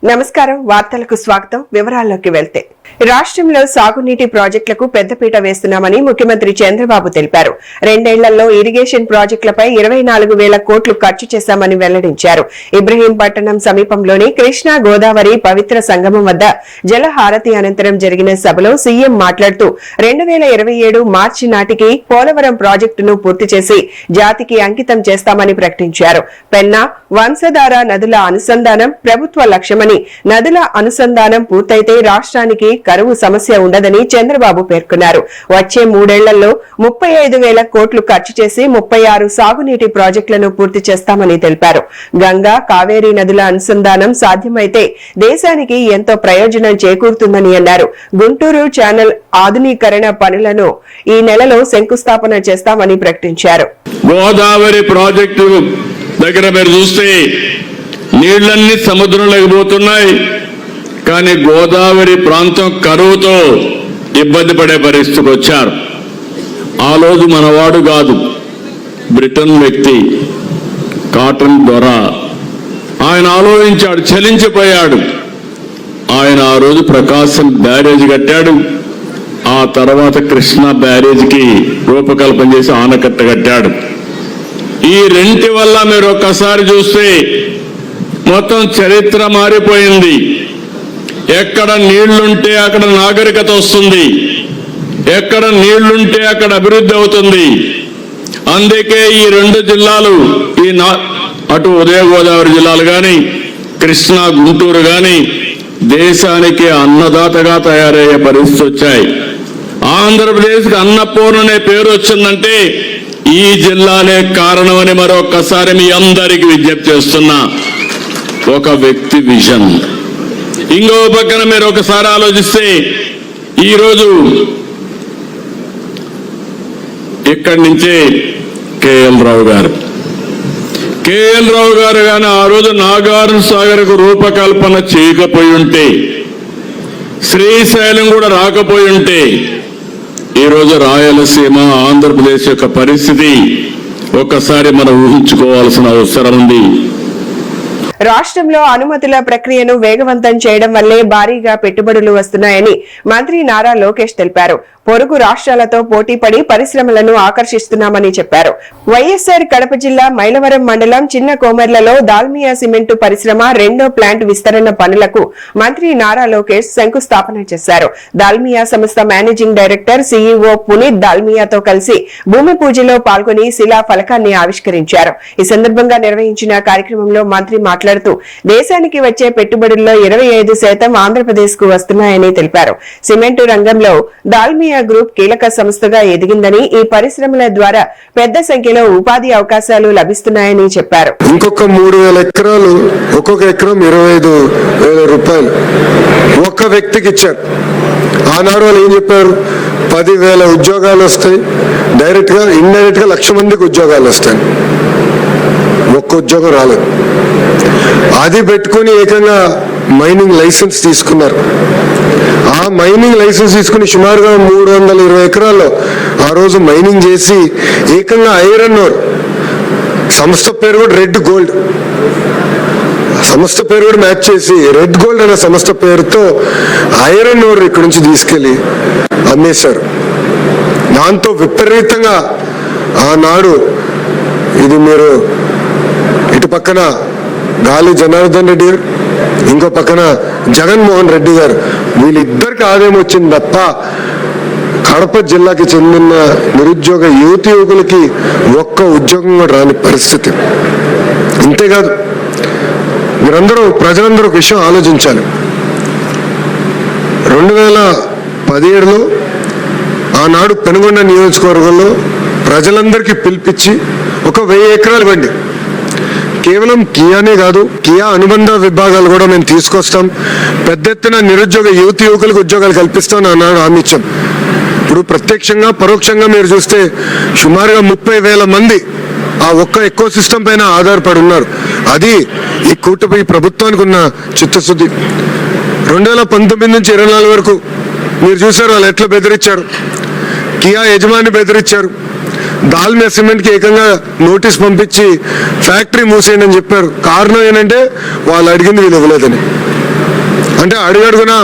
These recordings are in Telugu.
నమస్కారం వార్తలకు స్వాగతం వివరాల్లోకి వెళ్తే రాష్ట్రంలో సాగునీటి ప్రాజెక్టులకు పెద్దపీట వేస్తున్నామని ముఖ్యమంత్రి చంద్రబాబు తెలిపారు. రెండేళ్లలో ఇరిగేషన్ ప్రాజెక్టులపై 24,000 కోట్లు ఖర్చు చేశామని వెల్లడించారు. ఇబ్రహీంపట్నం సమీపంలోని కృష్ణా గోదావరి పవిత్ర సంగమం వద్ద జలహారతి అనంతరం జరిగిన సభలో సీఎం మాట్లాడుతూ 2027 మార్చి నాటికి పోలవరం ప్రాజెక్టును పూర్తి చేసి జాతికి అంకితం చేస్తామని ప్రకటించారు. పెన్నా వంశధార నదుల అనుసంధానం ప్రభుత్వ లక్ష్యమని, నదుల అనుసంధానం పూర్తయితే రాష్ట్రానికి కరువు సమస్య ఉండదని చంద్రబాబు పేర్కొన్నారు. వచ్చే 3 ఏళ్లలో 35,000 కోట్లు ఖర్చు చేసి 36 సాగునీటి ప్రాజెక్టులను పూర్తి చేస్తామని తెలిపారు. గంగా కావేరీ నదుల అనుసంధానం సాధ్యమైతే దేశానికి ఎంతో ప్రయోజనం చేకూరుతుందని అన్నారు. గుంటూరు ఛానల్ ఆధునీకరణ పనులను ఈ నెలలో శంకుస్థాపన చేస్తామని ప్రకటించారు. గోదావరి ప్రాజెక్టు దగ్గర మీరు చూస్తే నీళ్లన్నీ సముద్రంలోకి పోతున్నాయి. కానీ గోదావరి ప్రాంతం కరువుతో ఇబ్బంది పడే పరిస్థితికి వచ్చారు. ఆ రోజు మనవాడు కాదు, బ్రిటన్ వ్యక్తి కాటన్ దొర, ఆయన ఆలోచించాడు, చలించిపోయాడు. ఆయన ఆ రోజు ప్రకాశం బ్యారేజ్ కట్టాడు. ఆ తర్వాత కృష్ణా బ్యారేజ్కి రూపకల్పన చేసి ఆనకట్ట కట్టాడు. ఈ రెంటి వల్ల మీరు ఒక్కసారి చూస్తే మొత్తం చరిత్ర మారిపోయింది. ఎక్కడ నీళ్లుంటే అక్కడ నాగరికత వస్తుంది, ఎక్కడ నీళ్లుంటే అక్కడ అభివృద్ధి అవుతుంది. అందుకే ఈ 2 జిల్లాలు, అటు ఉదయ గోదావరి జిల్లాలు కానీ కృష్ణా గుంటూరు కానీ దేశానికి అన్నదాతగా తయారయ్యే పరిస్థితి వచ్చాయి. ఆంధ్రప్రదేశ్కి అన్నపూర్ణ అనే పేరు వచ్చిందంటే ఈ జిల్లాలే కారణమని మరొక్కసారి మీ అందరికీ విజ్ఞప్తి చేస్తున్నా. ఒక వ్యక్తి విజన్. ఇంకో పక్కన మీరు ఒకసారి ఆలోచిస్తే ఈరోజు ఇక్కడి నుంచే కేఎల్ రావు గారు కానీ ఆ రోజు నాగార్జున సాగర్కు రూపకల్పన చేయకపోయి ఉంటే, శ్రీశైలం కూడా రాకపోయి ఉంటే ఈరోజు రాయలసీమ ఆంధ్రప్రదేశ్ యొక్క పరిస్థితి ఒక్కసారి మనం ఊహించుకోవాల్సిన అవసరం ఉంది. రాష్ట్రంలో అనుమతుల ప్రక్రియను వేగవంతం చేయడం వల్లే భారీగా పెట్టుబడులు వస్తున్నాయని మంత్రి నారా లోకేష్ తెలిపారు. పొరుగు రాష్ట్రాలతో పోటీపడి పరిశ్రమలను ఆకర్షిస్తున్నామని చెప్పారు. వైఎస్ఆర్ కడప జిల్లా మైలవరం మండలం చిన్న కోమెర్లలో దాల్మియా సిమెంటు పరిశ్రమ 2వ ప్లాంట్ విస్తరణ పనులకు మంత్రి నారా లోకేష్ శంకుస్థాపన చేశారు. దాల్మియా సంస్థ మేనేజింగ్ డైరెక్టర్ సీఈఓ పునీత్ దాల్మియాతో కలిసి భూమి పూజలో పాల్గొని శిలా ఫలకాన్ని ఆవిష్కరించారు. ఈ సందర్భంగా నిర్వహించిన కార్యక్రమంలో మంత్రి మాట్లాడుతూ దేశానికి వచ్చే పెట్టుబడుల్లో 25% ఆంధ్రప్రదేశ్ కు వస్తున్నాయని తెలిపారు. సిమెంటు రంగంలో దాల్మియా గ్రూప్ కీలక సంస్థగా ఎదిగిందని, ఈ పరిశ్రమల ద్వారా పెద్ద సంఖ్యలో ఉపాధి అవకాశాలు లభిస్తున్నాయని చెప్పారు. ఇంకొక 3,000 ఎకరాలు, ఒక్కొక్క ఎకరం 25,000 రూపాయలు ఒక్క వ్యక్తికి ఇచ్చారు. ఆనాడు వాళ్ళు ఏం చెప్పారు? 10,000 ఉద్యోగాలు వస్తాయి, డైరెక్ట్ గా ఇండైరెక్ట్ గా 1,00,000 మందికి ఉద్యోగాలు వస్తాయి. ఒక్క ఉద్యోగం రాలేదు. అది పెట్టుకుని ఏకంగా మైనింగ్ లైసెన్స్ తీసుకున్నారు. ఆ మైనింగ్ లైసెన్స్ తీసుకుని సుమారుగా 320 ఎకరాల్లో ఆ రోజు మైనింగ్ చేసి ఏకంగా ఐరన్ ఓర్, సంస్థ పేరు కూడా రెడ్ గోల్డ్, సంస్థ పేరు కూడా మ్యాచ్ చేసి రెడ్ గోల్డ్ అనే సంస్థ పేరుతో ఐరన్ ఓర్ ఇక్కడి నుంచి తీసుకెళ్లి అమ్మేశారు. దాంతో విపరీతంగా ఆనాడు ఇది మీరు ఇటు పక్కన గాలి జనార్దన్ రెడ్డి గారు, ఇంకో పక్కన జగన్మోహన్ రెడ్డి గారు, వీళ్ళిద్దరికి ఆదాయం వచ్చింది తప్ప కడప జిల్లాకి చెందిన నిరుద్యోగ యువకులకి ఒక్క ఉద్యోగం కూడా రాని పరిస్థితి. అంతేకాదు, మీరందరూ ప్రజలందరూ ఒక విషయం ఆలోచించాలి. 2017లో ఆనాడు పెనుగొండ నియోజకవర్గంలో ప్రజలందరికీ పిలిపించి ఒక 1000 ఎకరాలు ఇవ్వండి, కేవలం కియానే కాదు కియా అనుబంధ విభాగాలు కూడా మేము తీసుకొస్తాం, పెద్ద ఎత్తున నిరుద్యోగ యువకులకు ఉద్యోగాలు కల్పిస్తాం అన్నాడు, హామీ ఇచ్చాం. ఇప్పుడు ప్రత్యక్షంగా పరోక్షంగా మీరు చూస్తే సుమారుగా 30,000 మంది ఆ ఒక్క ఎకో సిస్టమ్ పైన ఆధారపడి ఉన్నారు. అది ఈ కూటమి ప్రభుత్వానికి ఉన్న చిత్తశుద్ధి. 2019 నుంచి 24 వరకు మీరు చూసారు వాళ్ళు ఎట్లా బెదిరించారు. కియా యజమాని బెదిరించారు. దాల్మియా సిమెంట్ కి ఏకంగా నోటీస్ పంపించి ఫ్యాక్టరీ మూసేయండి అని చెప్పారు. కారణం ఏంటంటే వాళ్ళు అడిగింది వీళ్ళు ఇవ్వలేదని. అంటే అడుగడుగున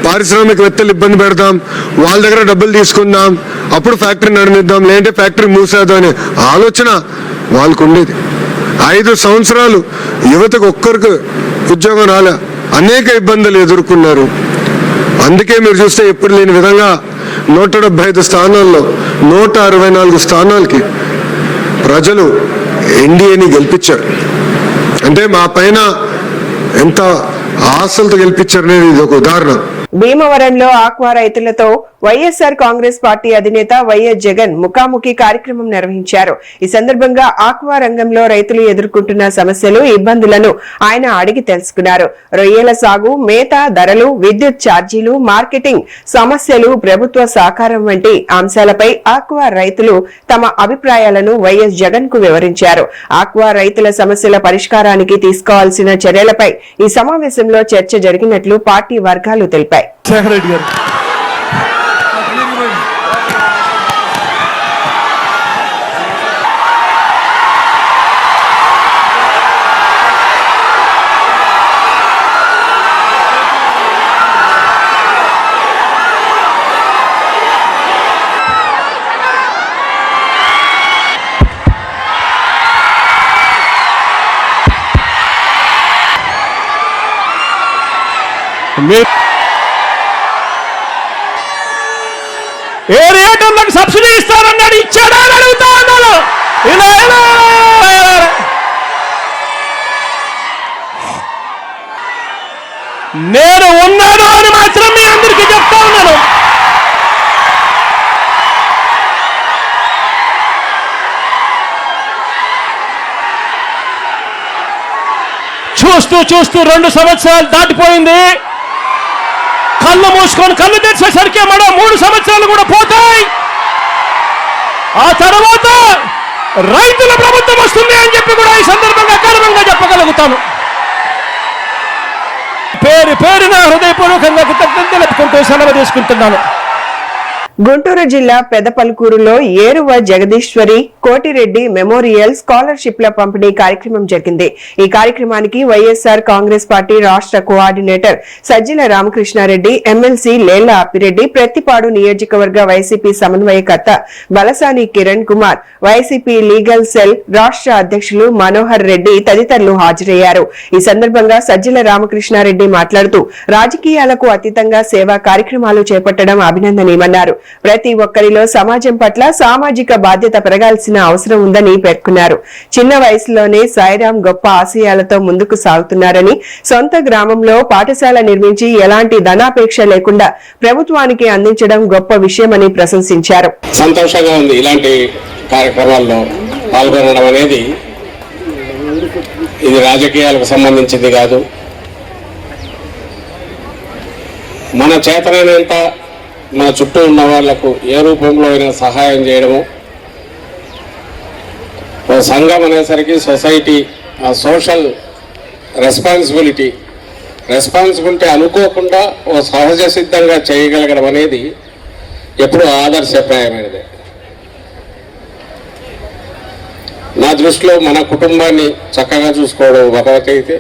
పారిశ్రామికవేత్తలు ఇబ్బంది పెడదాం, వాళ్ళ దగ్గర డబ్బులు తీసుకుందాం, అప్పుడు ఫ్యాక్టరీ నడిపిద్దాం, లేదంటే ఫ్యాక్టరీ మూసేద్దాం అనే ఆలోచన వాళ్ళకు ఉండేది. 5 సంవత్సరాలు యువతకు ఒక్కరికి ఉద్యోగం రాలే, అనేక ఇబ్బందులు ఎదుర్కొన్నారు. అందుకే మీరు చూస్తే ఎప్పుడు లేని విధంగా 175 స్థానాల్లో 164 స్థానాలకి ప్రజలు ఎన్డీఏని గెలిపించారు. అంటే మా పైన ఎంత ఆశలతో గెలిపించారనేది ఇది ఒక ఉదాహరణ. భీమవరంలో ఆక్వా రైతులతో వైఎస్ఆర్ కాంగ్రెస్ పార్టీ అధినేత వైఎస్ జగన్ ముఖాముఖి కార్యక్రమం నిర్వహించారు. ఈ సందర్భంగా ఆక్వా రంగంలో రైతులు ఎదుర్కొంటున్న సమస్యలు, ఇబ్బందులను ఆయన అడిగి తెలుసుకున్నారు. రొయ్యల సాగు, మేత ధరలు, విద్యుత్ ఛార్జీలు, మార్కెటింగ్ సమస్యలు, ప్రభుత్వ సహకారం వంటి అంశాలపై ఆక్వా రైతులు తమ అభిప్రాయాలను వైఎస్ జగన్ కు వివరించారు. ఆక్వా రైతుల సమస్యల పరిష్కారానికి తీసుకోవాల్సిన చర్యలపై ఈ సమావేశంలో చర్చ జరిగినట్లు పార్టీ వర్గాలు తెలిపాయి. ఏ రేటర్లకు సబ్సిడీ ఇస్తారన్నాడు, ఇచ్చాడా అని అడుగుతా ఉన్నాను. నేను ఉన్నాను అని మాత్రం మీ అందరికీ చెప్తా ఉన్నాను. చూస్తూ చూస్తూ 2 సంవత్సరాలు దాటిపోయింది. కళ్ళు మూసుకొని కళ్ళు తెరిచేసరికి మరో 3 సంవత్సరాలు కూడా పోతాయి. ఆ తర్వాత రైతుల ప్రభుత్వం వస్తుంది అని చెప్పి కూడా ఈ సందర్భంగా గర్వంగా చెప్పగలుగుతాను. పేరున హృదయపూర్వకంగా కృతజ్ఞతలు తెలుపుకుంటూ సెలవు తీసుకుంటున్నాను. గుంటూరు జిల్లా పెదపల్కూరులో ఏరువ జగదీశ్వరి కోటిరెడ్డి మెమోరియల్ స్కాలర్షిప్ల పంపిణీ కార్యక్రమం జరిగింది. ఈ కార్యక్రమానికి వైఎస్ఆర్ కాంగ్రెస్ పార్టీ రాష్ట్ర కోఆర్డినేటర్ సజ్జల రామకృష్ణారెడ్డి, ఎమ్మెల్సీ లేళ్ల అప్పిరెడ్డి, ప్రత్తిపాడు నియోజకవర్గ వైసీపీ సమన్వయకర్త Balasani Kiran Kumar, YCP legal cell రాష్ట్ర అధ్యక్షులు మనోహర్ రెడ్డి తదితరులు హాజరయ్యారు. ఈ సందర్భంగా సజ్జల రామకృష్ణారెడ్డి మాట్లాడుతూ రాజకీయాలకు అతీతంగా సేవా కార్యక్రమాలు చేపట్టడం అభినందనీయమన్నారు. ప్రతి ఒక్కరిలో సమాజం పట్ల సామాజిక బాధ్యత పెరగాల్సిన అవసరం ఉందని పేర్కొన్నారు. చిన్న వయసులోనే సాయిరాం గొప్ప ఆశయాలతో ముందుకు సాగుతున్నారని, సొంత గ్రామంలో పాఠశాల నిర్మించి ఎలాంటి ధనాపేక్ష లేకుండా ప్రభుత్వానికి అందించడం గొప్ప విషయమని ప్రశంసించారు. సంతోషంగా ఉంది ఇలాంటి కార్యక్రమాల్లో పాల్గొనడం అనేది. ఇది రాజకీయాలకు సంబంధించింది కాదు. మన చేతనైనంత మన చుట్టూ ఉన్న వాళ్లకు ఏ రూపంలో అయినా సహాయం చేయడము. ఓ సంఘం అనేసరికి సొసైటీ సోషల్ రెస్పాన్సిబిలిటీ అనుకోకుండా ఓ సహజ సిద్ధంగా చేయగలగడం అనేది ఎప్పుడూ ఆదర్శప్రాయమైనదే. నా దృష్టిలో మన కుటుంబాన్ని చక్కగా చూసుకోవడం ఒకటి అయితే,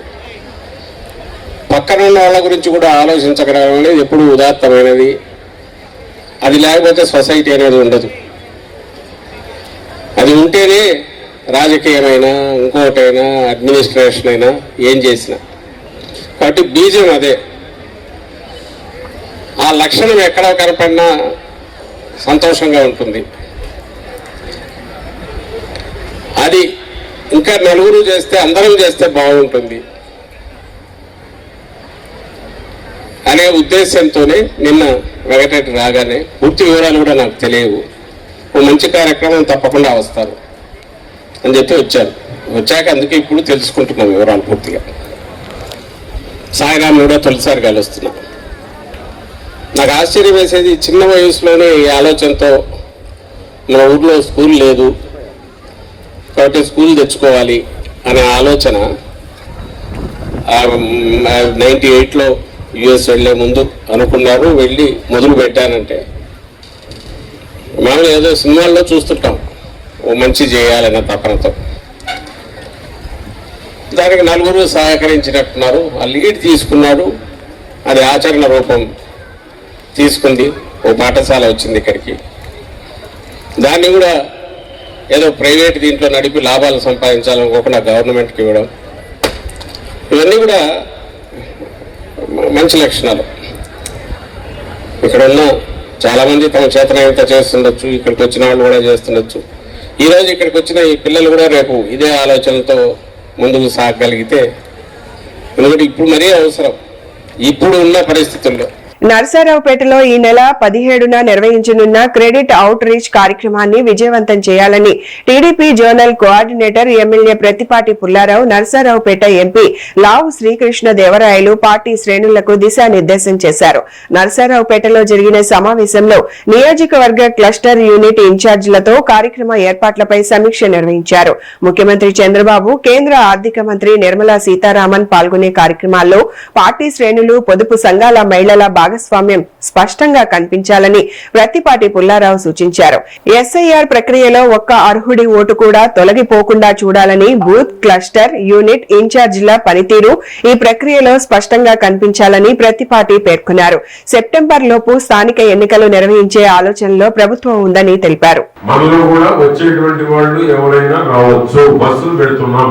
పక్కనున్న వాళ్ళ గురించి కూడా ఆలోచించగలగడం అనేది ఎప్పుడూ ఉదాత్తమైనది. అది లేకపోతే సొసైటీ అనేది ఉండదు. అది ఉంటేనే రాజకీయమైనా ఇంకోటైనా అడ్మినిస్ట్రేషన్ అయినా ఏం చేసినా. కాబట్టి బీజం అదే. ఆ లక్షణం ఎక్కడ కనపడినా సంతోషంగా ఉంటుంది. అది ఇంకా నలుగురు చేస్తే, అందరం చేస్తే బాగుంటుంది అనే ఉద్దేశంతోనే నిన్న వెంకటరెడ్డి రాగానే, పూర్తి వివరాలు కూడా నాకు తెలియవు, ఓ మంచి కార్యక్రమం తప్పకుండా వస్తారు అని చెప్పి వచ్చాక అందుకే ఇప్పుడు తెలుసుకుంటున్నాం వివరాలు పూర్తిగా. సాయిరామ్ కూడా తొలిసారి కలుస్తున్నా. నాకు ఆశ్చర్యం వేసేది, చిన్న వయసులోనే ఈ ఆలోచనతో మన ఊర్లో స్కూల్ లేదు కాబట్టి స్కూల్ తెచ్చుకోవాలి అనే ఆలోచన 98లో యుఎస్ వెళ్లే ముందు అనుకున్నారు. వెళ్ళి మొదలు పెట్టానంటే మనం ఏదో సినిమాల్లో చూస్తుంటాం, ఓ మంచి చేయాలన్న తపనతో. దానికి నలుగురు సహకరించినట్టున్నారు. ఆ లీడ్ తీసుకున్నాడు. అది ఆచరణ రూపం తీసుకుంది. ఓ పాఠశాల వచ్చింది ఇక్కడికి. దాన్ని కూడా ఏదో ప్రైవేట్ దీంట్లో నడిపి లాభాలు సంపాదించాలనుకోకుండా గవర్నమెంట్కి ఇవ్వడం, ఇవన్నీ కూడా మంచి లక్షణాలు. ఇక్కడ ఉన్న చాలామంది తమ చేతనైనంత చేస్తుండొచ్చు, ఇక్కడికి వచ్చిన వాళ్ళు కూడా చేస్తుండొచ్చు. ఈరోజు ఇక్కడికి వచ్చిన ఈ పిల్లలు కూడా రేపు ఇదే ఆలోచనలతో ముందుకు సాగగలిగితే, ఎందుకంటే ఇప్పుడు మరీ అవసరం ఇప్పుడు ఉన్న పరిస్థితుల్లో. నరసరావుపేటలో ఈ నెల 17న నిర్వహించనున్న క్రెడిట్ అవుట్ రీచ్ కార్యక్రమాన్ని విజయవంతం చేయాలని TDP zonal coordinator MLA Prattipati Pullarao Narasaraopet MP Lavu Srikrishna Devarayalu party శ్రేణులకు దిశానిర్దేశం చేశారు. నరసరావుపేటలో జరిగిన సమావేశంలో నియోజకవర్గ క్లస్టర్ యూనిట్ ఇన్ఛార్జీలతో కార్యక్రమ ఏర్పాట్లపై సమీక్ష నిర్వహించారు. ముఖ్యమంత్రి చంద్రబాబు, కేంద్ర ఆర్థిక మంత్రి నిర్మలా సీతారామన్ పాల్గొనే కార్యక్రమాల్లో పార్టీ శ్రేణులు, పొదుపు సంఘాల మహిళల భాగస్వామ్యం స్పష్టంగా కనిపించాలని ప్రత్తిపాటి పుల్లారావు సూచించారు. ఎస్ఐఆర్ ప్రక్రియలో ఒక్క అర్హుడి ఓటు కూడా తొలగిపోకుండా చూడాలని బూత్, క్లస్టర్ యూనిట్ ఇన్ఛార్జీల పనితీరు ఈ ప్రక్రియలో స్పష్టంగా కనిపించాలని ప్రత్తిపాటి పేర్కొన్నారు. సెప్టెంబర్ లోపు స్థానిక ఎన్నికలు నిర్వహించే ఆలోచనలో ప్రభుత్వం ఉందని తెలిపారు. మనలో కూడా వచ్చేటువంటి వాళ్ళు ఎవరైనా రావచ్చు. బస్సులు పెడుతున్నాం.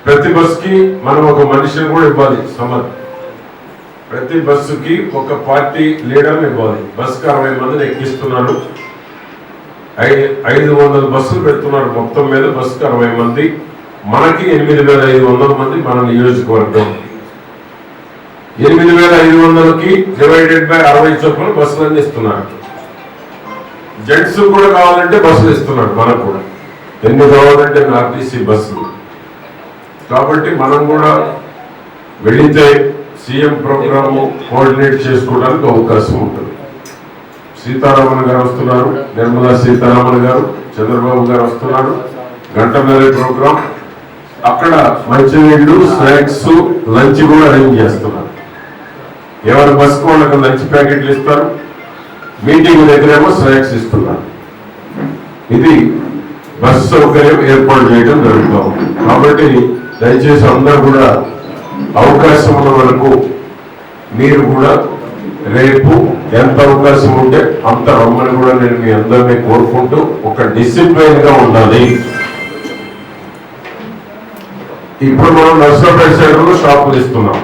ప్రతి బస్కి మనం ఒక మనిషిని కూడా ఇవ్వాలి. ప్రతి బస్సుకి ఒక పార్టీ లీడర్ని ఇవ్వాలి. బస్సుకి 60 మందిని ఎక్కిస్తున్నాడు. 500 బస్సులు పెడుతున్నారు. మొత్తం మీద బస్సుకి 60 మంది. మనకి 8,500 మంది మన నియోజకవర్గం. 8,500కి డివైడెడ్ బై 60 చొప్పున బస్సులన్నీ ఇస్తున్నారు. జెంట్స్ కూడా కావాలంటే బస్సులు ఇస్తున్నాడు. మనకు కూడా ఎన్ని కావాలంటే ఆర్టీసీ బస్సులు. కాబట్టి మనం కూడా వెళితే సీఎం ప్రోగ్రాము కోఆర్డినేట్ చేసుకోవడానికి అవకాశం ఉంటుంది. సీతారామన్ గారు వస్తున్నారు, నిర్మలా సీతారామన్ గారు, చంద్రబాబు గారు వస్తున్నారు. గంటన్నర ప్రోగ్రాం. అక్కడ మంచినీళ్లు, స్నాక్స్, లంచ్ కూడా అరేంజ్ చేస్తున్నారు. ఎవరి బస్కు వాళ్ళకి లంచ్ ప్యాకెట్లు ఇస్తారు. మీటింగ్ దగ్గరేమో స్నాక్స్ ఇస్తున్నారు. ఇది బస్సు సౌకర్యం ఏర్పాటు చేయడం జరుగుతుంది. కాబట్టి దయచేసి అందరూ కూడా అవకాశం ఉన్న వరకు మీరు కూడా రేపు ఎంత అవకాశం ఉంటే అంత రమ్మని కూడా నేను మీ అందరినీ కోరుకుంటూ, ఒక డిసిప్లైన్ గా ఉండాలి. ఇప్పుడు మనం నర్సరావుపేట సైడ్లో షాపులు ఇస్తున్నాం.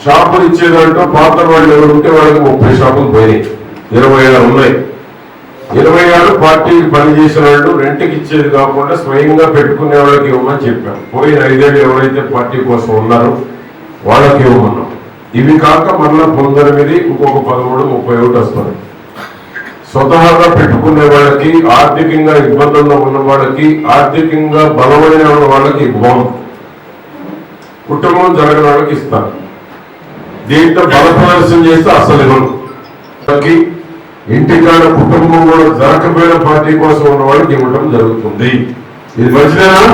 షాపులు ఇచ్చేదంటూ పాత వాళ్ళు ఎవరు ఉంటే వాళ్ళకి 30 షాపులు పోయినాయి. 26 ఉన్నాయి. 26 పార్టీకి పనిచేసిన వాళ్ళు రెంట్కి ఇచ్చేది కాకుండా స్వయంగా పెట్టుకునే వాళ్ళకి ఇవ్వమని చెప్పాం. పోయిన 5 ఏళ్ళు ఎవరైతే పార్టీ కోసం ఉన్నారో వాళ్ళకి ఇవ్వమన్నాం. ఇవి కాక మళ్ళా 19, ఇంకొక 13, 31 వస్తుంది. స్వతహాగా పెట్టుకునే వాళ్ళకి, ఆర్థికంగా ఇబ్బందుల్లో ఉన్న వాళ్ళకి, ఆర్థికంగా బలమైన వాళ్ళకి ఇవ్వం. కుటుంబం జరగని వాళ్ళకి ఇస్తారు. దీంతో బల ప్రదర్శన చేస్తే అసలు ఇవ్వను. ఇంటికాడ కుటుంబం కూడా జరగకపోయిన పార్టీ కోసం ఉన్న వాళ్ళకి ఇవ్వడం జరుగుతుంది. ఇది మంచిదేనా?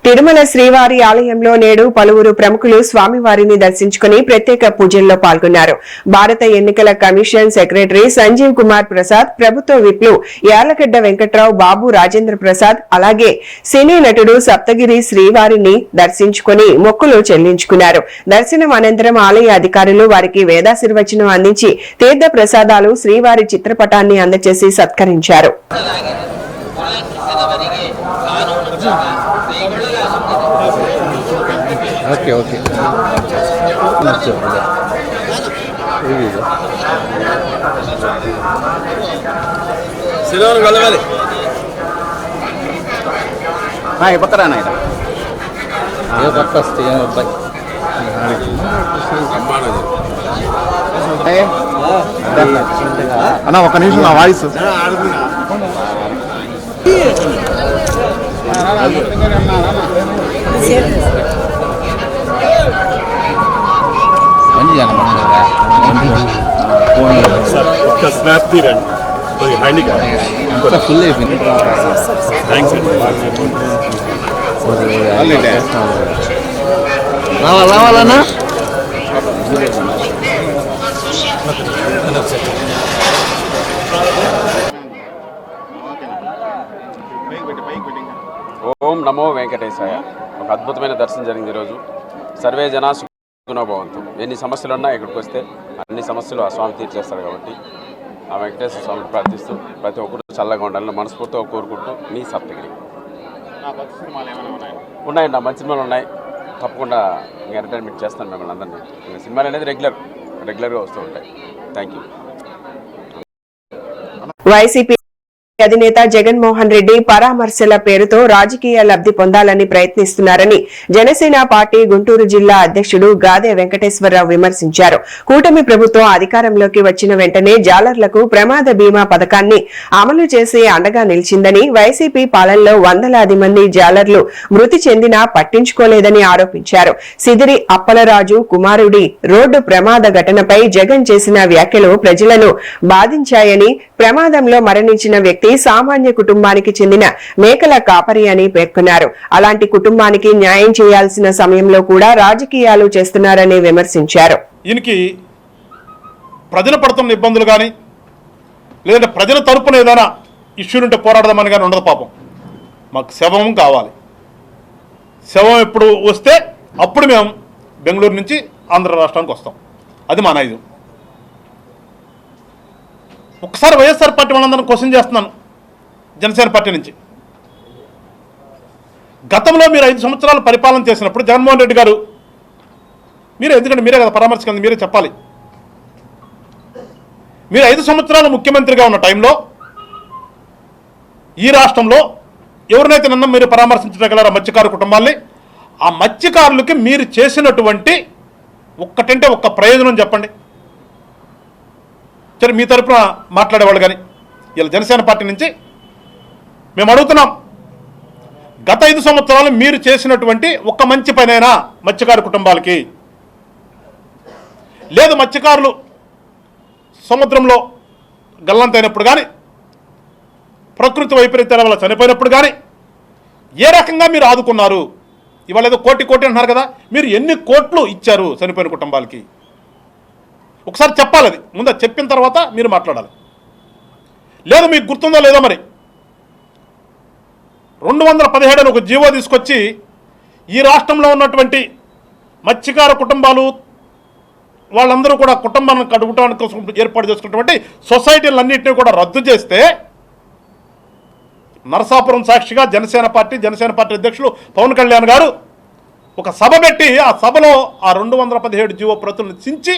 తిరుమల శ్రీవారి ఆలయంలో నేడు పలువురు ప్రముఖులు స్వామివారిని దర్శించుకుని ప్రత్యేక పూజల్లో పాల్గొన్నారు. భారత ఎన్నికల కమిషన్ సెక్రటరీ సంజీవ్ కుమార్ ప్రసాద్, ప్రభుత్వ విప్లు యార్లగడ్డ వెంకట్రావు, బాబు రాజేంద్ర ప్రసాద్, అలాగే సినీ నటుడు సప్తగిరి శ్రీవారిని దర్శించుకుని మొక్కులు చెల్లించుకున్నారు. దర్శనం అనంతరం ఆలయ అధికారులు వారికి వేదాశీర్వచనం అందించి తీర్థ ప్రసాదాలు, శ్రీవారి చిత్రపటాన్ని అందజేసి సత్కరించారు. ఓకే ఓకే పక్కరా నాయన పక్క వస్తే అన్న ఒక్క నిమిషం నా వాయిస్ ఒక్క స్నాప్ తీరండి. ఫుల్ అయిపోయింది. రావాలన్నా ఓం నమో వెంకటేశాయ. ఒక అద్భుతమైన దర్శనం జరిగింది ఈరోజు. సర్వే జనా సుఖినో భవంతు. ఎన్ని సమస్యలు ఉన్నా ఇక్కడికి వస్తే అన్ని సమస్యలు ఆ స్వామి తీర్చేస్తారు కాబట్టి ఆ వెంకటేశ్వర స్వామిని ప్రార్థిస్తూ ప్రతి ఒక్కరు చల్లగా ఉండాలని మనస్ఫూర్తిగా కోరుకుంటూ మీ సప్తగిరి. ఉన్నాయండి, నా మంచి సినిమాలు ఉన్నాయి. తప్పకుండా ఎంటర్టైన్మెంట్ చేస్తాను మిమ్మల్ని అందరినీ. సినిమాలు అనేది రెగ్యులర్గా వస్తూ ఉంటాయి. Thank you. వైసీపీ అధినేత జగన్మోహన్ రెడ్డి పరామర్శల పేరుతో రాజకీయ లబ్ధి పొందాలని ప్రయత్నిస్తున్నారని జనసేన పార్టీ గుంటూరు జిల్లా అధ్యక్షుడు గాదె వెంకటేశ్వరరావు విమర్శించారు. కూటమి ప్రభుత్వం అధికారంలోకి వచ్చిన వెంటనే జాలర్లకు ప్రమాద బీమా పథకాన్ని అమలు చేసి అండగా నిలిచిందని, వైసీపీ పాలనలో వందలాది మంది జాలర్లు మృతి చెందినా పట్టించుకోలేదని ఆరోపించారు. సిదిరి అప్పలరాజు కుమారుడి రోడ్డు ప్రమాద ఘటనపై జగన్ చేసిన వ్యాఖ్యలు ప్రజలను బాధించాయని, ప్రమాదంలో మరణించిన వ్యక్తి సామాన్య కుటుంబానికి చెందిన మేకల కాపరి అని పేర్కొన్నారు. అలాంటి కుటుంబానికి న్యాయం చేయాల్సిన సమయంలో కూడా రాజకీయాలు చేస్తున్నారని విమర్శించారు. ఈయనకి ప్రజలు పడుతున్న ఇబ్బందులు కానీ లేదంటే ప్రజల తరపున ఏదైనా ఇష్యూలుంటే పోరాడదామని కానీ ఉండదు. పాపం మాకు శవం కావాలి. శవం ఎప్పుడు వస్తే అప్పుడు మేము బెంగళూరు నుంచి ఆంధ్ర రాష్ట్రానికి వస్తాం. అది మా నైజం. ఒకసారి వైఎస్ఆర్ పార్టీ వాళ్ళందరినీ క్వశ్చన్ చేస్తున్నాను. జనసేన పార్టీ నుంచి గతంలో మీరు 5 సంవత్సరాలు పరిపాలన చేసినప్పుడు జగన్మోహన్ రెడ్డి గారు ఎందుకంటే మీరే కదా పరామర్శించింది, మీరే చెప్పాలి. మీరు 5 సంవత్సరాలు ముఖ్యమంత్రిగా ఉన్న టైంలో ఈ రాష్ట్రంలో ఎవరినైతే నిన్న మీరు పరామర్శించగలరా మత్స్యకారు కుటుంబాల్ని, ఆ మత్స్యకారులకి మీరు చేసినటువంటి ఒక్కటంటే ఒక్క ప్రయోజనం చెప్పండి. సరే, మీ తరపున మాట్లాడేవాళ్ళు కానీ ఇలా జనసేన పార్టీ నుంచి మేము అడుగుతున్నాం, గత 5 సంవత్సరాలు మీరు చేసినటువంటి ఒక్క మంచి పనైనా మత్స్యకారు కుటుంబాలకి, లేదు మత్స్యకారులు సముద్రంలో గల్లంతైనప్పుడు కానీ ప్రకృతి వైపరీత్యాల వల్ల చనిపోయినప్పుడు కానీ ఏ రకంగా మీరు ఆదుకున్నారు? ఇవాళ ఏదో కోటి అంటున్నారు కదా, మీరు ఎన్ని కోట్లు ఇచ్చారు చనిపోయిన కుటుంబాలకి? ఒకసారి చెప్పాలి. అది ముందు చెప్పిన తర్వాత మీరు మాట్లాడాలి. లేదు మీకు గుర్తుందో లేదో మరి 217 ఒక జీవో తీసుకొచ్చి ఈ రాష్ట్రంలో ఉన్నటువంటి మత్స్యకార కుటుంబాలు వాళ్ళందరూ కూడా కుటుంబాన్ని కడుపుటానికి కోసం ఏర్పాటు చేసుకున్నటువంటి సొసైటీలన్నింటినీ కూడా రద్దు చేస్తే నరసాపురం సాక్షిగా జనసేన పార్టీ అధ్యక్షులు పవన్ కళ్యాణ్ గారు ఒక సభ పెట్టి ఆ సభలో ఆ 217 జీవో ప్రతులను చించి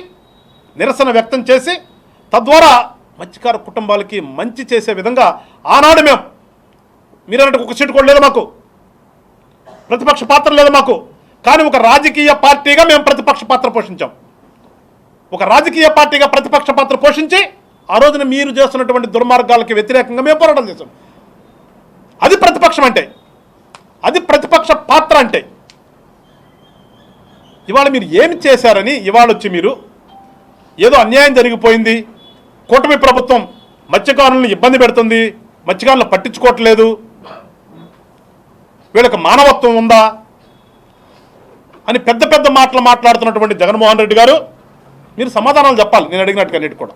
నిరసన వ్యక్తం చేసి తద్వారా మత్స్యకార కుటుంబాలకి మంచి చేసే విధంగా ఆనాడు మేము, మీరన్నట్టు ఒక సీటు కూడా లేదు మాకు, ప్రతిపక్ష పాత్ర లేదు మాకు, కానీ ఒక రాజకీయ పార్టీగా మేము ప్రతిపక్ష పాత్ర పోషించాం. ఒక రాజకీయ పార్టీగా ప్రతిపక్ష పాత్ర పోషించి ఆ రోజున మీరు చేస్తున్నటువంటి దుర్మార్గాలకి వ్యతిరేకంగా మేము పోరాటం చేశాం. అది ప్రతిపక్షం అంటే, అది ప్రతిపక్ష పాత్ర అంటే. ఇవాళ మీరు ఏమి చేశారని ఇవాళ వచ్చి మీరు ఏదో అన్యాయం జరిగిపోయింది, కూటమి ప్రభుత్వం మత్స్యకారులను ఇబ్బంది పెడుతుంది, మత్స్యకారులను పట్టించుకోవట్లేదు, వీళ్ళకి మానవత్వం ఉందా అని పెద్ద మాటలు మాట్లాడుతున్నటువంటి జగన్మోహన్ రెడ్డి గారు మీరు సమాధానాలు చెప్పాలి. నేను అడిగినట్టుగా అన్నిటి కూడా.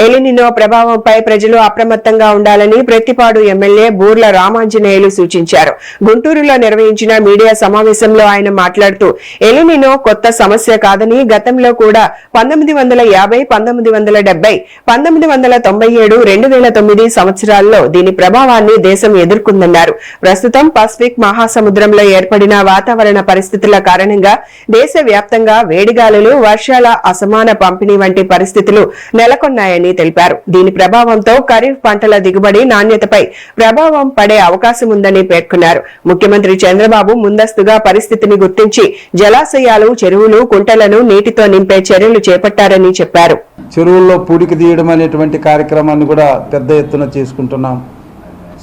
ఎలినినో ప్రభావంపై ప్రజలు అప్రమత్తంగా ఉండాలని ప్రతిపాడు ఎమ్మెల్యే బూర్ల రామాంజనేయులు సూచించారు. గుంటూరులో నిర్వహించిన మీడియా సమావేశంలో ఆయన మాట్లాడుతూ ఎలినినో కొత్త సమస్య కాదని, గతంలో కూడా 1950, 1970, 1997, 2009 సంవత్సరాల్లో దీని ప్రభావాన్ని దేశం ఎదుర్కొందన్నారు. ప్రస్తుతం పసిఫిక్ మహాసముద్రంలో ఏర్పడిన వాతావరణ పరిస్థితుల కారణంగా దేశవ్యాప్తంగా వేడిగాలులు, వర్షాల అసమాన పంపిణీ వంటి పరిస్థితులు నెలకొన్నాయని తెలిపారు. దీని ప్రభావంతో ఖరీఫ్ పంటల దిగుబడి నాణ్యతపై ప్రభావం పడే అవకాశం ఉందని పేర్కొన్నారు. ముఖ్యమంత్రి చంద్రబాబు ముందస్తుగా పరిస్థితిని గుర్తించి జలాశయాలు, చెరువులు, కుంటలను నీటితో నింపే చర్యలు చేపట్టారని చెప్పారు. చెరువుల్లో పూడిక తీయడం అనేటువంటి కార్యక్రమాన్ని కూడా పెద్ద ఎత్తున చేసుకుంటున్నాం.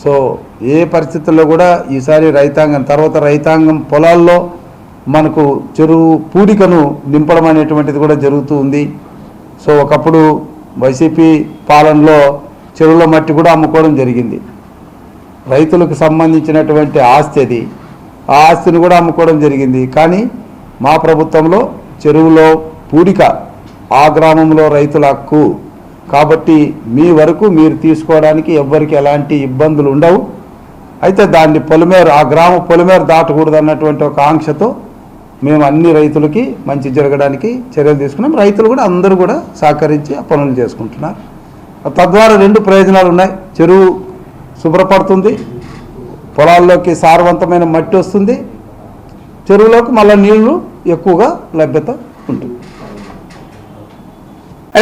సో ఏ పరిస్థితుల్లో కూడా ఈసారి రైతాంగం పొలాల్లో మనకు చెరువు పూడికను నింపడం అనేటువంటిది కూడా జరుగుతూ ఉంది. సో ఒకప్పుడు వైసీపీ పాలనలో చెరువుల మట్టి కూడా అమ్ముకోవడం జరిగింది. రైతులకు సంబంధించినటువంటి ఆస్తి అది, ఆ ఆస్తిని కూడా అమ్ముకోవడం జరిగింది. కానీ మా ప్రభుత్వంలో చెరువులో పూడిక ఆ గ్రామంలో రైతుల హక్కు కాబట్టి మీ వరకు మీరు తీసుకోవడానికి ఎవ్వరికి ఎలాంటి ఇబ్బందులు ఉండవు అయితే దాన్ని పొలిమేర ఆ గ్రామ పొలిమేర దాటకూడదు అన్నటువంటి ఒక ఆంక్షతో మేము అన్ని రైతులకి మంచి జరగడానికి చర్యలు తీసుకున్నాం. రైతులు కూడా అందరూ కూడా సహకరించి ఆ పనులు చేసుకుంటున్నారు. తద్వారా 2 ప్రయోజనాలు ఉన్నాయి. చెరువు శుభ్రపడుతుంది, పొలాల్లోకి సారవంతమైన మట్టి వస్తుంది, చెరువులోకి మళ్ళీ నీళ్లు ఎక్కువగా లభ్యత ఉంటుంది.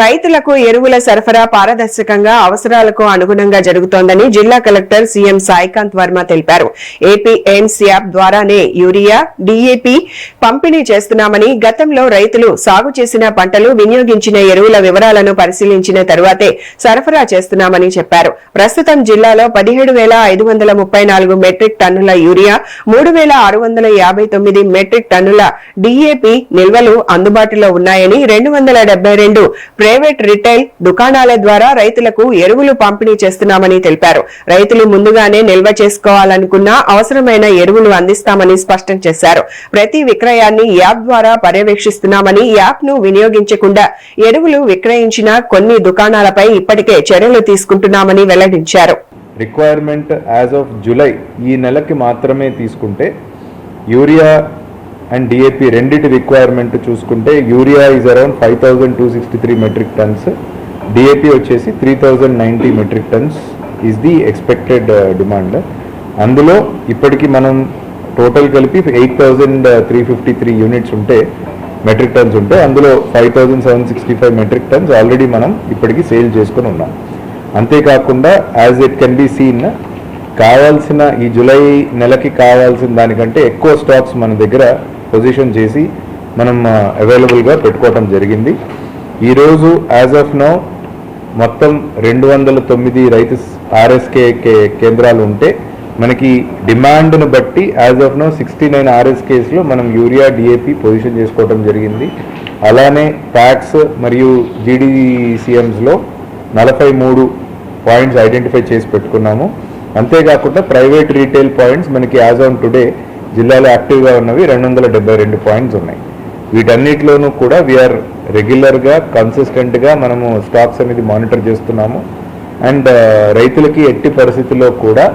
రైతులకు ఎరువుల సరఫరా పారదర్శకంగా అవసరాలకు అనుగుణంగా జరుగుతోందని జిల్లా కలెక్టర్ సీఎం సాయికాంత్ వర్మ తెలిపారు. ఏపీ ఎయిమ్స్ యాప్ ద్వారానే యూరియా, డీఏపీ పంపిణీ చేస్తున్నామని, గతంలో రైతులు సాగు చేసిన పంటలు వినియోగించిన ఎరువుల వివరాలను పరిశీలించిన తరువాతే సరఫరా చేస్తున్నామని చెప్పారు. ప్రస్తుతం జిల్లాలో 17,534 మెట్రిక్ టన్నుల యూరియా, 3,659 మెట్రిక్ టన్నుల డీఏపీ నిల్వలు అందుబాటులో ఉన్నాయని, 272 ప్రైవేట్ రిటైల్ దుకాణాల ద్వారా రైతులకు ఎరువులు పంపిణీ చేస్తున్నామని తెలిపారు. రైతులు ముందుగానే నిల్వ చేసుకోవాలనుకున్న అవసరమైన ఎరువులు అందిస్తామని స్పష్టం చేశారు. ప్రతి విక్రయాన్ని యాప్ ద్వారా పర్యవేక్షిస్తున్నామని, యాప్ ను వినియోగించకుండా ఎరువులు విక్రయించిన కొన్ని దుకాణాలపై ఇప్పటికే చర్యలు తీసుకుంటున్నామని వెల్లడించారు. రిక్వైర్మెంట్ యాజ్ ఆఫ్ జూలై ఈ నెలకి మాత్రమే తీసుకుంటే యూరియా అండ్ డిఏపి రెండిటి రిక్వైర్మెంట్ చూసుకుంటే urea is around 5,263 metric tons, DAP వచ్చేసి 3,090 metric tons is the expected demand. అందులో ఇప్పటికి మనం టోటల్ కలిపి 8,353 యూనిట్స్ ఉంటే మెట్రిక్ టన్స్ ఉంటే అందులో 5,765 మెట్రిక్ టన్స్ ఆల్రెడీ మనం ఇప్పటికి సేల్ చేసుకుని ఉన్నాం. అంతేకాకుండా as it can be seen కావాల్సిన ఈ జూలై నెలకి కావాల్సిన దానికంటే ఎక్కువ స్టాక్స్ మన దగ్గర పొజిషన్ చేసి మనం అవైలబుల్గా పెట్టుకోవటం జరిగింది. ఈరోజు యాజ్ ఆఫ్ నౌ మొత్తం 209 రైతు ఆర్ఎస్కే కేంద్రాలు ఉంటే మనకి డిమాండ్ను బట్టి యాజ్ ఆఫ్ నౌ 69 ఆర్ఎస్కేస్లో మనం యూరియా, డిఏపి పొజిషన్ చేసుకోవటం జరిగింది. అలానే ప్యాక్స్ మరియు జీడీసీఎంస్లో 43 పాయింట్స్ ఐడెంటిఫై చేసి పెట్టుకున్నాము. అంతేకాకుండా ప్రైవేట్ రీటైల్ పాయింట్స్ మనకి యాజ్ ఆన్ టుడే జిల్లాలో యాక్టివ్గా ఉన్నవి 272 పాయింట్స్ ఉన్నాయి. వీటన్నిటిలోనూ కూడా వీఆర్ రెగ్యులర్గా కన్సిస్టెంట్గా మనము స్టాక్స్ అనేది మానిటర్ చేస్తున్నాము. అండ్ రైతులకి ఎట్టి పరిస్థితుల్లో కూడా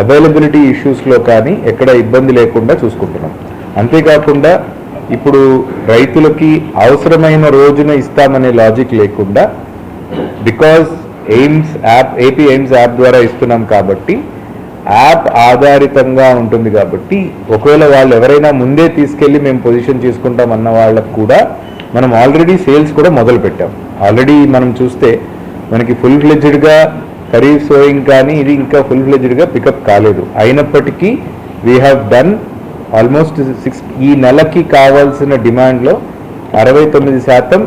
అవైలబిలిటీ ఇష్యూస్లో కానీ ఎక్కడ ఇబ్బంది లేకుండా చూసుకుంటున్నాం. అంతేకాకుండా ఇప్పుడు రైతులకి అవసరమైన రోజున ఇస్తామనే లాజిక్ లేకుండా because AIIMS app, AP AIIMS app ద్వారా ఇస్తున్నాం కాబట్టి యాప్ ఆధారితంగా ఉంటుంది కాబట్టి ఒకవేళ వాళ్ళు ఎవరైనా ముందే తీసుకెళ్ళి మేము పొజిషన్ చేసుకుంటాం అన్న వాళ్ళకు కూడా మనం ఆల్రెడీ సేల్స్ కూడా మొదలు పెట్టాం. ఆల్రెడీ మనం చూస్తే మనకి ఫుల్ ఫ్లెడ్జ్డ్గా ఖరీఫ్ సోయింగ్ కానీ ఇది ఇంకా ఫుల్ ఫ్లెడ్జ్డ్గా పికప్ కాలేదు. అయినప్పటికీ వీ హ్యావ్ డన్ ఆల్మోస్ట్ 6 ఈ నెలకి కావాల్సిన డిమాండ్లో 69%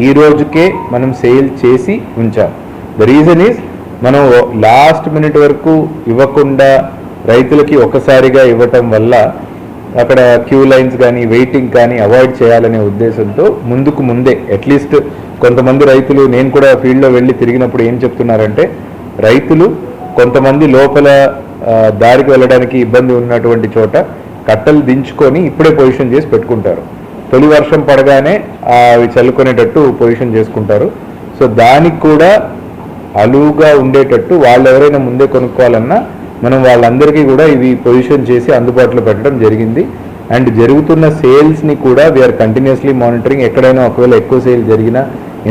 ఈ రోజుకే మనం సేల్ చేసి ఉంచాం. ద రీజన్ ఈజ్ మనం లాస్ట్ మినిట్ వరకు ఇవ్వకుండా రైతులకి ఒకసారిగా ఇవ్వటం వల్ల అక్కడ క్యూ లైన్స్ కానీ వెయిటింగ్ కానీ అవాయిడ్ చేయాలనే ఉద్దేశంతో ముందుకు ముందే అట్లీస్ట్ కొంతమంది రైతులు, నేను కూడా ఫీల్డ్లో వెళ్ళి తిరిగినప్పుడు ఏం చెప్తున్నారంటే రైతులు కొంతమంది లోపల దారికి వెళ్ళడానికి ఇబ్బంది ఉన్నటువంటి చోట కట్టలు దించుకొని ఇప్పుడే పొజిషన్ చేసి పెట్టుకుంటారు. తొలి వర్షం పడగానే అవి చల్లుకునేటట్టు పొజిషన్ చేసుకుంటారు. సో దానికి కూడా అలువుగా ఉండేటట్టు వాళ్ళు ఎవరైనా ముందే కొనుక్కోవాలన్నా మనం వాళ్ళందరికీ కూడా ఇవి పొజిషన్ చేసి అందుబాటులో పెట్టడం జరిగింది. అండ్ జరుగుతున్న సేల్స్ని కూడా వీఆర్ కంటిన్యూస్లీ మానిటరింగ్. ఎక్కడైనా ఒకవేళ ఎక్కువ సేల్ జరిగినా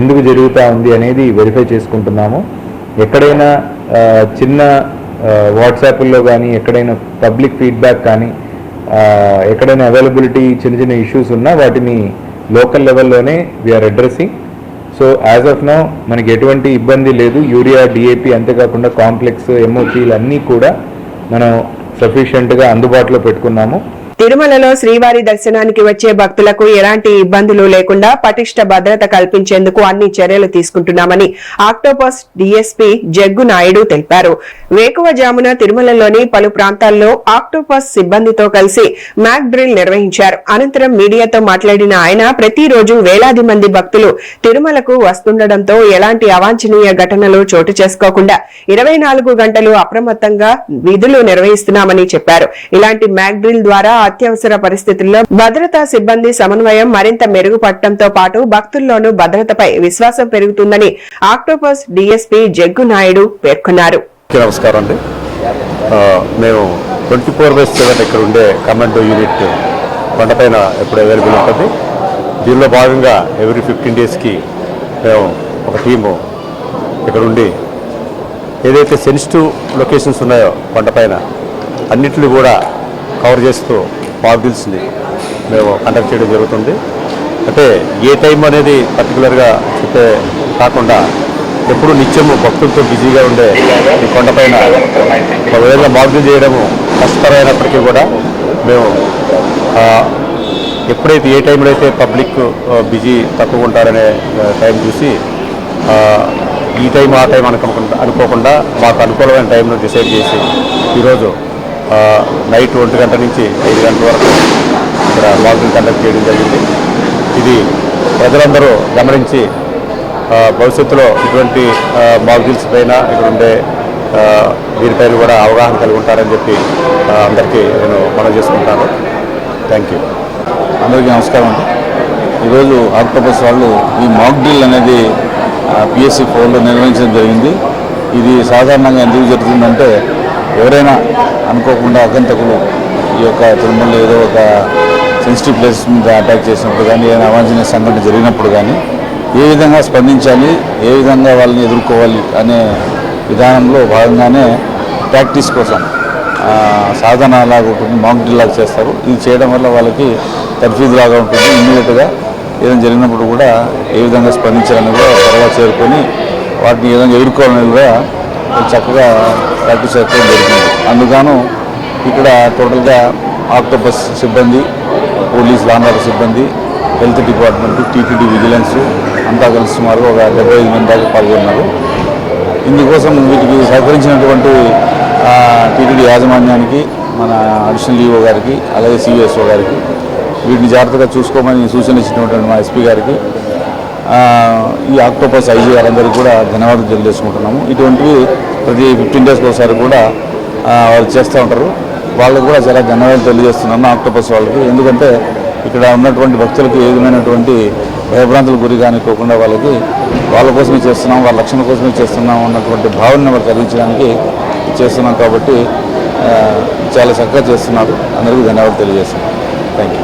ఎందుకు జరుగుతూ ఉంది అనేది వెరిఫై చేసుకుంటున్నాము. ఎక్కడైనా చిన్న వాట్సాప్లో కానీ ఎక్కడైనా పబ్లిక్ ఫీడ్బ్యాక్ కానీ ఎక్కడైనా అవైలబిలిటీ చిన్న చిన్న ఇష్యూస్ ఉన్నా వాటిని లోకల్ లెవెల్లోనే we are addressing. So as of now మనకి ఎటువంటి ఇబ్బంది లేదు. యూరియా, డిఏపి అంతేకాకుండా కాంప్లెక్స్, ఎంఓపీలు అన్నీ కూడా మనం సఫిషియెంట్గా అందుబాటులో పెట్టుకున్నాము. తిరుమలలో శ్రీవారి దర్శనానికి వచ్చే భక్తులకు ఎలాంటి ఇబ్బందులు లేకుండా పటిష్ట భద్రత కల్పించేందుకు అన్ని చర్యలు తీసుకుంటున్నామని ఆక్టోపస్ డీఎస్పీ జగ్గు నాయుడు తెలిపారు. వేకువజామున తిరుమలలోని పలు ప్రాంతాల్లో ఆక్టోపస్ సిబ్బందితో కలిసి మ్యాక్ డ్రిల్ నిర్వహించారు. అనంతరం మీడియాతో మాట్లాడిన ఆయన ప్రతిరోజు వేలాది మంది భక్తులు తిరుమలకు వస్తుండటంతో ఎలాంటి అవాంఛనీయ ఘటనలు చోటు చేసుకోకుండా 24 గంటలు అప్రమత్తంగా విధులు నిర్వహిస్తున్నామని చెప్పారు. ఇలాంటి మ్యాక్ డ్రిల్ ద్వారా అత్యవసర పరిస్థితుల్లో భద్రతా సిబ్బంది సమన్వయం మరింత మెరుగుపడటంతో పాటు భక్తుల్లోనూ భద్రతపై విశ్వాసం పెరుగుతుందని ఆక్టోపస్ డీఎస్పీ జగ్గు నాయుడు పేర్కొన్నారు. నమస్కారం అండి. మేము 24/7 ఇక్కడ ఉండే కమాండో యూనిట్ కొండపైన ఎప్పుడు అవైలబుల్ ఉంటుంది. దీనిలో భాగంగా ఎవ్రీ 15 డేస్కి మేము ఒక టీము ఇక్కడ ఉండి ఏదైతే సెన్సిటివ్ లొకేషన్స్ ఉన్నాయో కొండపైన అన్నింటినీ కూడా కవర్ చేస్తూ మాక్ డ్రిల్స్ని మేము కండక్ట్ చేయడం జరుగుతుంది. అంటే ఏ టైం అనేది పర్టికులర్గా చెప్పే కాకుండా ఎప్పుడు నిత్యము భక్తులతో బిజీగా ఉండే ఈ కొండపైన ఒక విధంగా మాక్ డ్రిల్ చేయడము కష్టతరమైనప్పటికీ కూడా మేము ఎప్పుడైతే ఏ టైంలో అయితే పబ్లిక్ బిజీ తక్కువ ఉంటారనే టైం చూసి ఈ టైం ఆ టైం అనుకోకుండా మాకు అనుకూలమైన టైంను డిసైడ్ చేసి ఈరోజు నైట్ 1 గంట నుంచి 5 గంటల వరకు ఇక్కడ మాక్ డ్రిల్ కండక్ట్ చేయడం జరిగింది. ఇది ప్రజలందరూ గమనించి భవిష్యత్తులో ఇటువంటి మాక్ డ్రిల్స్ పైన ఇక్కడ ఉండే దీనిపైన కూడా అవగాహన కలిగి ఉంటారని చెప్పి అందరికీ నేను మనవి చేసుకుంటాను. Thank you. అందరికీ నమస్కారం అండి. ఈరోజు ఆక్టోపస్ వాళ్ళు ఈ మాక్ డ్రిల్ అనేది PSC 4లో నిర్వహించడం జరిగింది. ఇది సాధారణంగా ఎందుకు జరుగుతుందంటే ఎవరైనా అనుకోకుండా అగంతకులు ఈ యొక్క తిరుమలలో ఏదో ఒక సెన్సిటివ్ ప్లేసెస్ మీద అటాక్ చేసినప్పుడు కానీ ఏదైనా అవాంఛనీయ సంఘటన జరిగినప్పుడు కానీ ఏ విధంగా స్పందించాలి, ఏ విధంగా వాళ్ళని ఎదుర్కోవాలి అనే విధానంలో భాగంగానే ప్రాక్టీస్ కోసం సాధన లాగా ఉంటుంది, మాక్ డ్రిల్ లాగా చేస్తారు. ఇది చేయడం వల్ల వాళ్ళకి తర్ఫీదు లాగా ఉంటుంది. ఇమ్మీడియట్గా ఏదైనా జరిగినప్పుడు కూడా ఏ విధంగా స్పందించాలని కూడా త్వరగా చేరుకొని వాటిని ఏ విధంగా ఎదుర్కోవాలని కూడా చక్కగా ప్రాక్టీస్ చేయడం జరుగుతుంది. అందుకను ఇక్కడ టోటల్గా ఆక్టోపస్ సిబ్బంది, పోలీస్ లా అండ్ ఆర్డర్ సిబ్బంది, హెల్త్ డిపార్ట్మెంట్, టీటీడీ విజిలెన్స్ అంతా కలిసి సుమారుగా ఒక 75 మంది దాకా పాల్గొన్నారు. ఇందుకోసం వీటికి సహకరించినటువంటి టీటీడీ యాజమాన్యానికి, మన అడిషనల్ ఈఓ గారికి, అలాగే CSO గారికి, వీటిని జాగ్రత్తగా చూసుకోమని సూచనలు ఇచ్చినటువంటి మా SP గారికి, ఈ ఆక్టోపస్ IG గారందరికీ కూడా ధన్యవాదాలు తెలియజేసుకుంటున్నాము. ఇటువంటివి ప్రతి 15 డేస్కి ఒకసారి కూడా వాళ్ళు చేస్తూ ఉంటారు. వాళ్ళకు కూడా చాలా ధన్యవాదాలు తెలియజేస్తున్నాను ఆక్టోపస్ వాళ్ళకి. ఎందుకంటే ఇక్కడ ఉన్నటువంటి భక్తులకు ఏ విధమైనటువంటి భయభ్రాంతులకు గురి కానికోకుండా వాళ్ళ కోసమే చేస్తున్నాం, వాళ్ళ రక్షణ కోసమే చేస్తున్నాం అన్నటువంటి భావనను వాళ్ళు కలిగించడానికి చేస్తున్నాం. కాబట్టి చాలా చక్కగా చేస్తున్నారు. అందరికీ ధన్యవాదాలు తెలియజేస్తున్నాను. Thank you.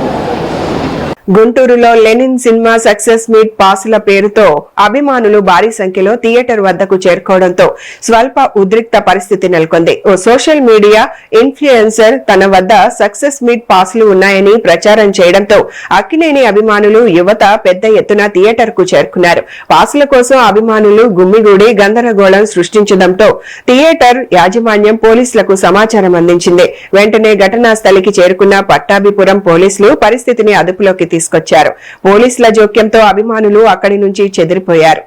గుంటూరులో లెనిన్ సినిమా సక్సెస్ మీట్ పాసుల పేరుతో అభిమానులు భారీ సంఖ్యలో థియేటర్ వద్దకు చేరుకోవడంతో స్వల్ప ఉద్రిక్త పరిస్థితి నెలకొంది. ఓ సోషల్ మీడియా ఇన్ఫ్లుయెన్సర్ తన వద్ద సక్సెస్ మీట్ పాసులు ఉన్నాయని ప్రచారం చేయడంతో అక్కినేని అభిమానులు, యువత పెద్ద ఎత్తున థియేటర్ కు చేరుకున్నారు. పాసుల కోసం అభిమానులు గుమ్మిగూడి గందరగోళం సృష్టించడంతో థియేటర్ యాజమాన్యం పోలీసులకు సమాచారం అందించింది. వెంటనే ఘటనా స్థలికి చేరుకున్న పట్టాభిపురం పోలీసులు పరిస్థితిని అదుపులోకి తీసుకొచ్చారు. పోలీసుల జోక్యంతో అభిమానులు అక్కడి నుంచి చెదిరిపోయారు.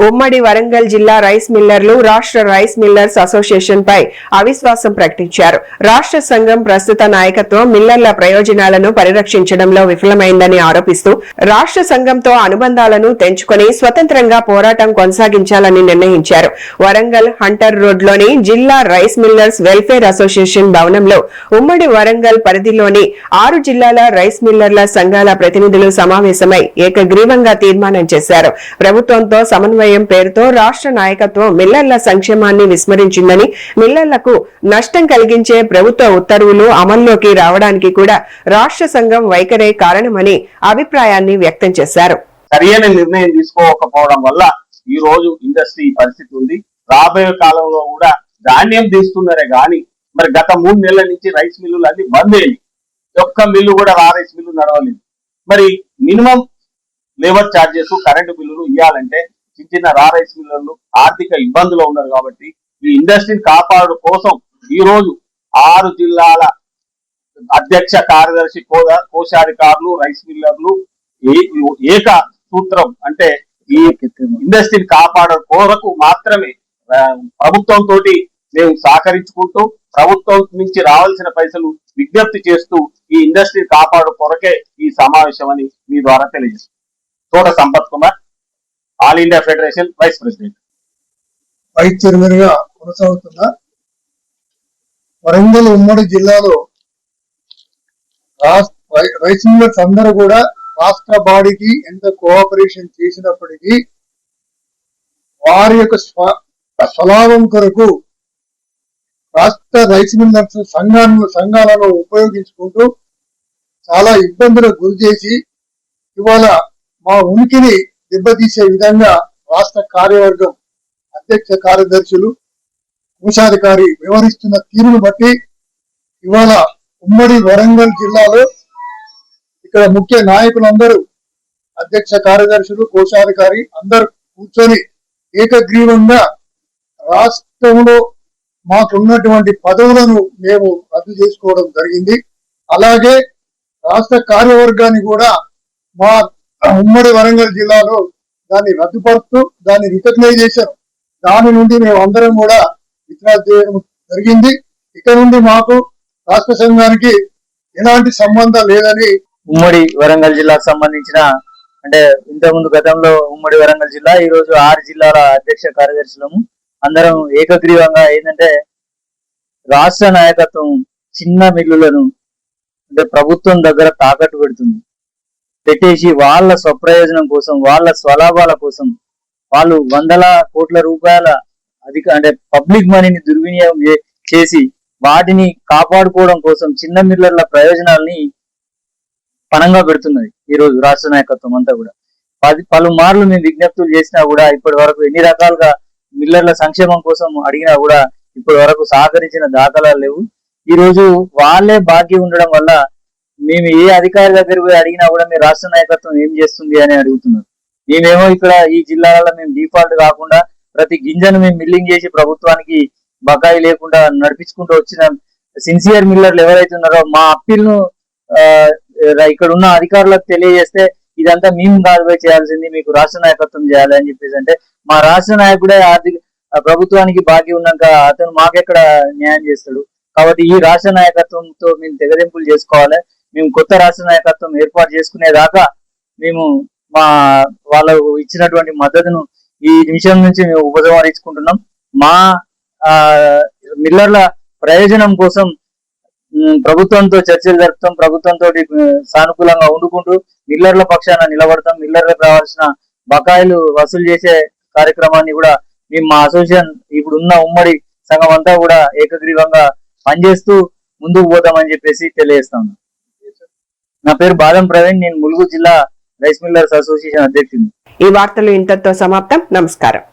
ఉమ్మడి వరంగల్ జిల్లా రైస్ మిల్లర్లు రాష్ట్ర రైస్ మిల్లర్స్ అసోసియేషన్ పై అవిశ్వాసం ప్రకటించారు. రాష్ట్ర సంఘం ప్రస్తుత నాయకత్వం మిల్లర్ల ప్రయోజనాలను పరిరక్షించడంలో విఫలమైందని ఆరోపిస్తూ రాష్ట్ర సంఘంతో అనుబంధాలను తెంచుకొని స్వతంత్రంగా పోరాటం కొనసాగించాలని నిర్ణయించారు. వరంగల్ హంటర్ రోడ్లోని జిల్లా రైస్ మిల్లర్స్ వెల్ఫేర్ అసోసియేషన్ భవనంలో ఉమ్మడి వరంగల్ పరిధిలోని 6 జిల్లాల రైస్ మిల్లర్ల సంఘాల ప్రతినిధులు సమావేశమై ఏకగ్రీవంగా తీర్మానం చేశారు. ప్రభుత్వంతో సమన్వయం పేరుతో రాష్ట్ర నాయకత్వం మిల్లర్ల సంక్షేమాన్ని విస్మరించిందని, మిల్లర్లకు నష్టం కలిగించే ప్రభుత్వ ఉత్తర్వులు అమల్లోకి రావడానికి కూడా రాష్ట్ర సంఘం వైఖరే కారణమని అభిప్రాయాన్ని వ్యక్తం చేశారు. సరైన నిర్ణయం తీసుకోకపోవడం వల్ల ఈ రోజు ఇండస్ట్రీ పరిస్థితి ఉంది. రాబోయే కాలంలో కూడా ధాన్యం తీస్తున్నారే గాని మరి గత 3 నెలల నుంచి రైస్ మిల్లులు అన్ని బంద్ అయ్యి ఒక్క మిల్లు కూడా రైస్ మిల్లు నడవలేదు. మరి మినిమం లేబర్ ఛార్జెస్, కరెంటు బిల్లులు ఇవ్వాలంటే చిన్న రైస్ మిల్లర్లు ఆర్థిక ఇబ్బందులు ఉన్నారు. కాబట్టి ఈ ఇండస్ట్రీని కాపాడు కోసం ఈ రోజు 6 జిల్లాల అధ్యక్ష కార్యదర్శి, కోశాధికారులు, రైస్ మిల్లర్లు ఏక సూత్రం అంటే ఈ ఇండస్ట్రీని కాపాడే కొరకు మాత్రమే ప్రభుత్వంతో మేము సహకరించుకుంటూ ప్రభుత్వం నుంచి రావాల్సిన పైసలు విజ్ఞప్తి చేస్తూ ఈ ఇండస్ట్రీని కాపాడు కొరకే ఈ సమావేశం అని మీ ద్వారా తెలియజేస్తాం. Thota Sampath Kumar, all India federation vice president. Vice chairman గా కొనసాగుతున్న వరంగల్ ఉమ్మడి జిల్లాలో రైస్ మిల్లర్స్ అందరూ కూడా రాష్ట్ర బాడీకి ఎంత కోఆపరేషన్ చేసినప్పటికీ వారి యొక్క స్వలాభం కొరకు రాష్ట్ర రైస్ మిల్లర్స్ సంఘాలను ఉపయోగించుకుంటూ చాలా ఇబ్బందులకు గురి చేసి ఇవాళ మా ఉనికిని దెబ్బతీసే విధంగా రాష్ట్ర కార్యవర్గం అధ్యక్ష కార్యదర్శులు కోశాధికారి వ్యవహరిస్తున్న తీరును బట్టి ఇవాళ ఉమ్మడి వరంగల్ జిల్లాలో ఇక్కడ ముఖ్య నాయకులందరూ అధ్యక్ష కార్యదర్శులు కోశాధికారి అందరూ కూర్చొని ఏకగ్రీవంగా రాష్ట్రంలో మాకున్నటువంటి పదవులను మేము రద్దు చేసుకోవడం జరిగింది. అలాగే రాష్ట్ర కార్యవర్గాన్ని కూడా మా ఉమ్మడి వరంగల్ జిల్లాలో దాన్ని రద్దుపరుస్తూ దాన్ని రికగ్నైజేషన్ దాని నుండి మేము అందరం కూడా విత్డ్రా చేయడం జరిగింది. ఇక నుండి మాకు రాష్ట్ర సంఘానికి ఎలాంటి సంబంధం లేదని ఉమ్మడి వరంగల్ జిల్లాకు సంబంధించిన అంటే ఇంతకుముందు గతంలో ఉమ్మడి వరంగల్ జిల్లా, ఈ రోజు 6 జిల్లాల అధ్యక్ష కార్యదర్శులము అందరం ఏకగ్రీవంగా ఏంటంటే రాష్ట్ర నాయకత్వం చిన్న మిల్లులను అంటే ప్రభుత్వం దగ్గర తాకట్టు పెట్టేసి వాళ్ళ స్వప్రయోజనం కోసం, వాళ్ళ స్వలాభాల కోసం వాళ్ళు వందల కోట్ల రూపాయల అంటే పబ్లిక్ మనీని దుర్వినియోగం చేసి వాటిని కాపాడుకోవడం కోసం చిన్న మిల్లర్ల ప్రయోజనాల్ని పణంగా పెడుతున్నది ఈ రోజు రాష్ట్ర నాయకత్వం అంతా కూడా. పలుమార్లు మేము విజ్ఞప్తులు చేసినా కూడా ఇప్పటి వరకు ఎన్ని రకాలుగా మిల్లర్ల సంక్షేమం కోసం అడిగినా కూడా ఇప్పటి వరకు సహకరించిన దాఖలాలు లేవు. ఈ రోజు వాళ్ళే బాకీ ఉండడం వల్ల మేము ఏ అధికారి దగ్గర పోయి అడిగినా కూడా మీ రాష్ట్ర నాయకత్వం ఏం చేస్తుంది అని అడుగుతున్నారు. మేమేమో ఇక్కడ ఈ జిల్లాలలో మేము డిఫాల్ట్ కాకుండా ప్రతి గింజను మేము మిల్లింగ్ చేసి ప్రభుత్వానికి బకాయి లేకుండా నడిపించుకుంటూ వచ్చిన సిన్సియర్ మిల్లర్లు ఎవరైతే ఉన్నారో మా అప్పీల్ను ఇక్కడ ఉన్న అధికారులకు తెలియజేస్తే ఇదంతా మేము కాదుపై చేయాల్సింది, మీకు రాష్ట్ర నాయకత్వం చేయాలి అని చెప్పేసి అంటే మా రాష్ట్ర నాయకుడే ప్రభుత్వానికి బాకీ ఉన్నాక అతను మాకెక్కడ న్యాయం చేస్తాడు. కాబట్టి ఈ రాష్ట్ర నాయకత్వంతో మేము తెగదెంపులు చేసుకోవాలి. మేము కొత్త రాష్ట్ర నాయకత్వం ఏర్పాటు చేసుకునేదాకా మేము వాళ్ళు ఇచ్చినటువంటి మద్దతును ఈ నిమిషం నుంచి మేము ఉపసంహరించుకుంటున్నాం. మా మిల్లర్ల ప్రయోజనం కోసం ప్రభుత్వంతో చర్చలు జరుపుతాం, ప్రభుత్వంతో సానుకూలంగా ఉండుకుంటూ మిల్లర్ల పక్షాన నిలబడతాం. మిల్లర్లకు రావాల్సిన బకాయిలు వసూలు చేసే కార్యక్రమాన్ని కూడా మేము మా అసోసియేషన్ ఇప్పుడు ఉన్న ఉమ్మడి సంఘం అంతా కూడా ఏకగ్రీవంగా పనిచేస్తూ ముందుకు పోతామని చెప్పేసి తెలియజేస్తాను. నా పేరు బాదం ప్రవీణ్, నేను ములుగు జిల్లా రైస్ మిల్లర్స్ అసోసియేషన్ అధ్యక్షుడిని. ఈ వార్తలు ఇంతటితో సమాప్తం. నమస్కారం.